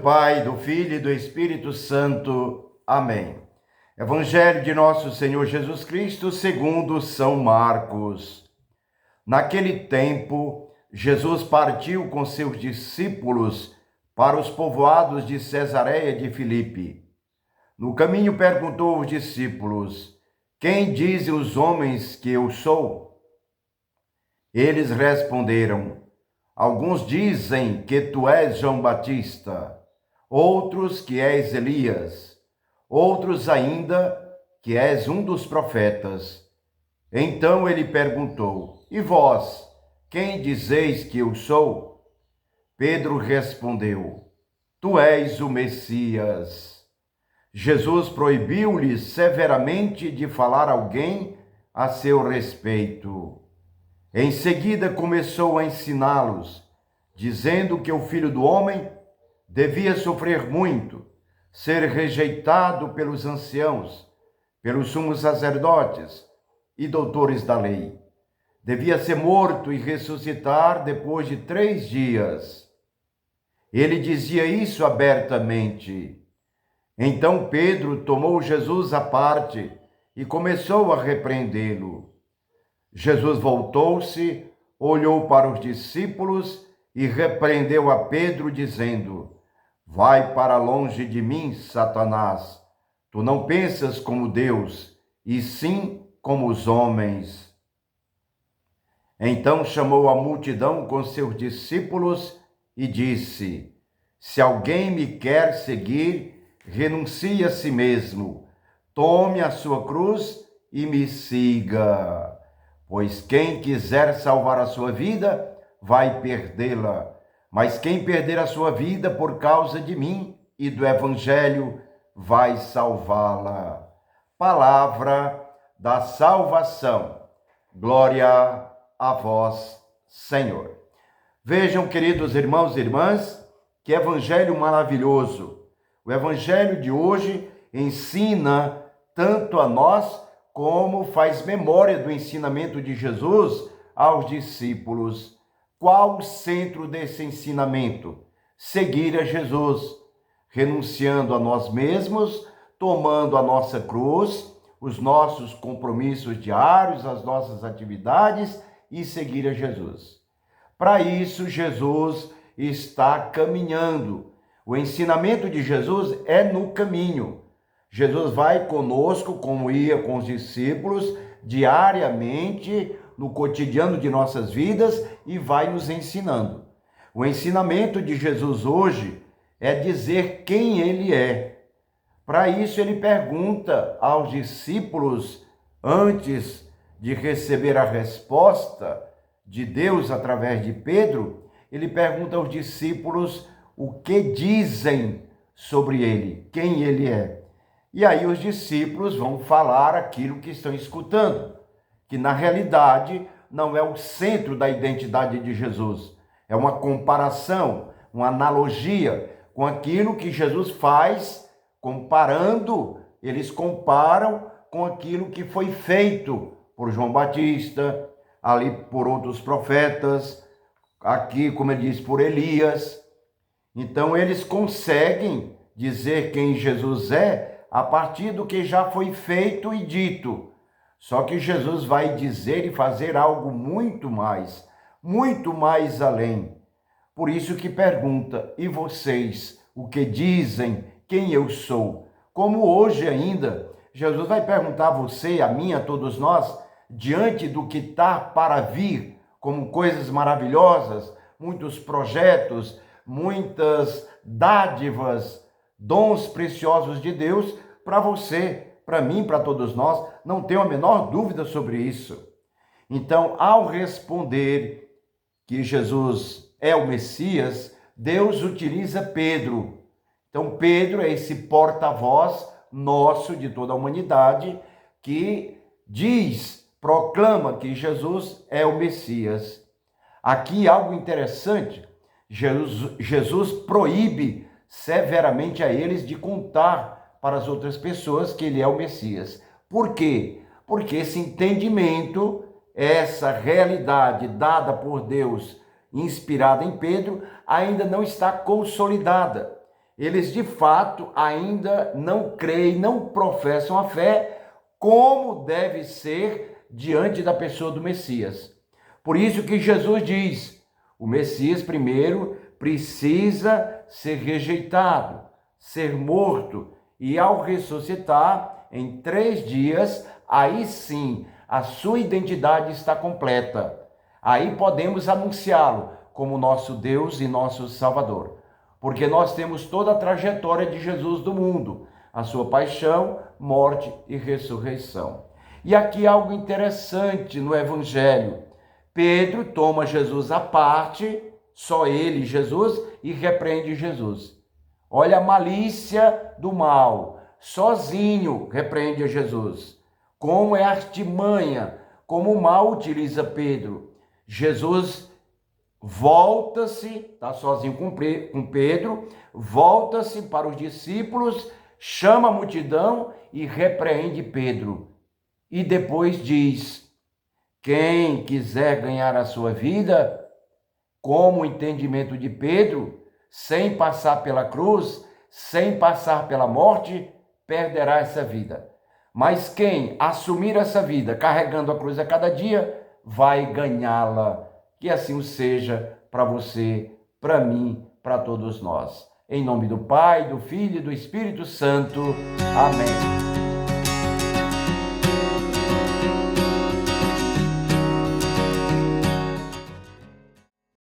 Pai, do Filho e do Espírito Santo. Amém. Evangelho de nosso Senhor Jesus Cristo, segundo São Marcos. Naquele tempo, Jesus partiu com seus discípulos para os povoados de Cesareia de Filipe. No caminho perguntou aos discípulos: Quem dizem os homens que eu sou? Eles responderam: Alguns dizem que tu és João Batista, outros que és Elias, outros ainda que és um dos profetas. Então ele perguntou: E vós, quem dizeis que eu sou? Pedro respondeu: Tu és o Messias. Jesus proibiu-lhes severamente de falar a alguém a seu respeito. Em seguida começou a ensiná-los, dizendo que o Filho do Homem devia sofrer muito, ser rejeitado pelos anciãos, pelos sumos sacerdotes e doutores da lei. Devia ser morto e ressuscitar depois de 3 dias. Ele dizia isso abertamente. Então Pedro tomou Jesus à parte e começou a repreendê-lo. Jesus voltou-se, olhou para os discípulos e repreendeu a Pedro, dizendo: Vai para longe de mim, Satanás. Tu não pensas como Deus, e sim como os homens. Então chamou a multidão com seus discípulos e disse: Se alguém me quer seguir, renuncie a si mesmo, tome a sua cruz e me siga. Pois quem quiser salvar a sua vida, vai perdê-la. Mas quem perder a sua vida por causa de mim e do Evangelho, vai salvá-la. Palavra da salvação. Glória a vós, Senhor. Vejam, queridos irmãos e irmãs, que evangelho maravilhoso. O evangelho de hoje ensina tanto a nós como faz memória do ensinamento de Jesus aos discípulos. Qual o centro desse ensinamento? Seguir a Jesus, renunciando a nós mesmos, tomando a nossa cruz, os nossos compromissos diários, as nossas atividades e seguir a Jesus. Para isso, Jesus está caminhando. O ensinamento de Jesus é no caminho. Jesus vai conosco, como ia com os discípulos, diariamente, no cotidiano de nossas vidas e vai nos ensinando. O ensinamento de Jesus hoje é dizer quem ele é. Para isso, ele pergunta aos discípulos, antes de receber a resposta de Deus através de Pedro, ele pergunta aos discípulos o que dizem sobre ele, quem ele é. E aí os discípulos vão falar aquilo que estão escutando, que na realidade não é o centro da identidade de Jesus. É uma comparação, uma analogia com aquilo que Jesus faz, comparando, eles comparam com aquilo que foi feito por João Batista, ali por outros profetas, aqui, como ele diz, por Elias. Então eles conseguem dizer quem Jesus é a partir do que já foi feito e dito. Só que Jesus vai dizer e fazer algo muito mais além. Por isso que pergunta: e vocês, o que dizem, quem eu sou? Como hoje ainda, Jesus vai perguntar a você, a mim, a todos nós, diante do que está para vir, como coisas maravilhosas, muitos projetos, muitas dádivas, dons preciosos de Deus para você, para mim, para todos nós, não tenho a menor dúvida sobre isso. Então, ao responder que Jesus é o Messias, Deus utiliza Pedro. Então, Pedro é esse porta-voz nosso, de toda a humanidade, que proclama que Jesus é o Messias. Aqui algo interessante, Jesus proíbe severamente a eles de contar para as outras pessoas que ele é o Messias. Por quê? Porque esse entendimento, essa realidade dada por Deus, inspirada em Pedro, ainda não está consolidada. eles de fato ainda não creem, não professam a fé como deve ser diante da pessoa do Messias. Por isso que Jesus diz, o Messias primeiro precisa ser rejeitado, ser morto, e ao ressuscitar em 3 dias, aí sim a sua identidade está completa. Aí podemos anunciá-lo como nosso Deus e nosso Salvador. Porque nós temos toda a trajetória de Jesus do mundo, a sua paixão, morte e ressurreição. E aqui algo interessante no Evangelho. Pedro toma Jesus à parte, só ele, Jesus, e repreende Jesus. Olha a malícia do mal, sozinho repreende a Jesus. Como é artimanha, como o mal utiliza Pedro. Jesus volta-se, está sozinho com Pedro, volta-se para os discípulos, chama a multidão e repreende Pedro. E depois diz, quem quiser ganhar a sua vida, como o entendimento de Pedro, sem passar pela cruz, sem passar pela morte, perderá essa vida. Mas quem assumir essa vida, carregando a cruz a cada dia, vai ganhá-la. Que assim o seja para você, para mim, para todos nós. Em nome do Pai, do Filho e do Espírito Santo. Amém.